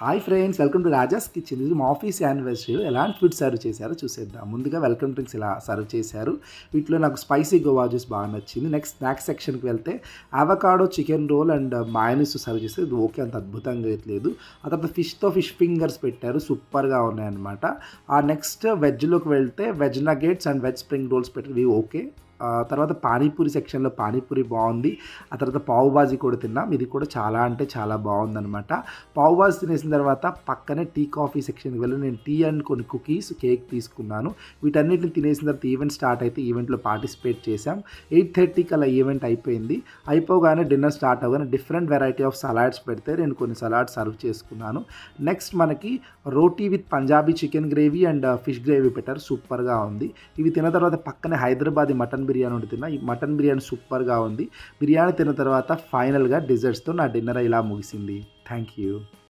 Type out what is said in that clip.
Hi friends, welcome to Raja's kitchen. ఇది మా office anniversary. ఎలాంటి ఫుడ్ సర్వ్ చేశారో చూసేద్దాం. ముందుగా వెల్కమ్ డ్రింక్స్ ఇలా సర్వ్ చేశారు. వీటిలో నాకు స్పైసీ గోవా జ్యూస్ బాగా నచ్చింది. నెక్స్ట్ స్నాక్స్ సెక్షన్కి వెళ్తే avocado chicken roll and mayonnaise serve చేస్తే ఇది ఓకే, అంత అద్భుతంగా అయితే లేదు. ఆ తర్వాత ఫిష్ ఫింగర్స్ పెట్టారు, సూపర్గా ఉన్నాయన్నమాట. ఆ నెక్స్ట్ వెజ్లోకి వెళ్తే veg nuggets and veg spring rolls పెట్టారు, ఇవి ఓకే. తర్వాత పానీపూరి సెక్షన్లో పానీపూరి బాగుంది. ఆ తర్వాత పావు బాజీ కూడా తిన్నాం, ఇది కూడా చాలా అంటే చాలా బాగుందనమాట. పావు బాజీ తినేసిన తర్వాత పక్కనే టీ కాఫీ సెక్షన్కి వెళ్ళి నేను టీ అండ్ కొన్ని కుకీస్ కేక్ తీసుకున్నాను. వీటన్నిటిని తినేసిన తర్వాత ఈవెంట్ స్టార్ట్ అయితే ఈవెంట్లో పార్టిసిపేట్ చేశాం. 8:30కి అలా ఈవెంట్ అయిపోయింది. అయిపోగానే డిన్నర్ స్టార్ట్ అవ్వగానే డిఫరెంట్ వెరైటీ ఆఫ్ సలాడ్స్ పెడితే నేను కొన్ని సలాడ్స్ సర్వ్ చేసుకున్నాను. నెక్స్ట్ మనకి roti with Punjabi chicken gravy and fish gravy పెట్టారు, సూపర్గా ఉంది. ఇవి తిన్న తర్వాత పక్కనే హైదరాబాదీ మటన్ బిర్యానీ ఉండి తిన్నా. ఈ మటన్ బిర్యానీ సూపర్గా ఉంది. బిర్యానీ తిన్న తర్వాత ఫైనల్గా డిజర్ట్స్తో నా డిన్నర్ ఇలా ముగిసింది. Thank you.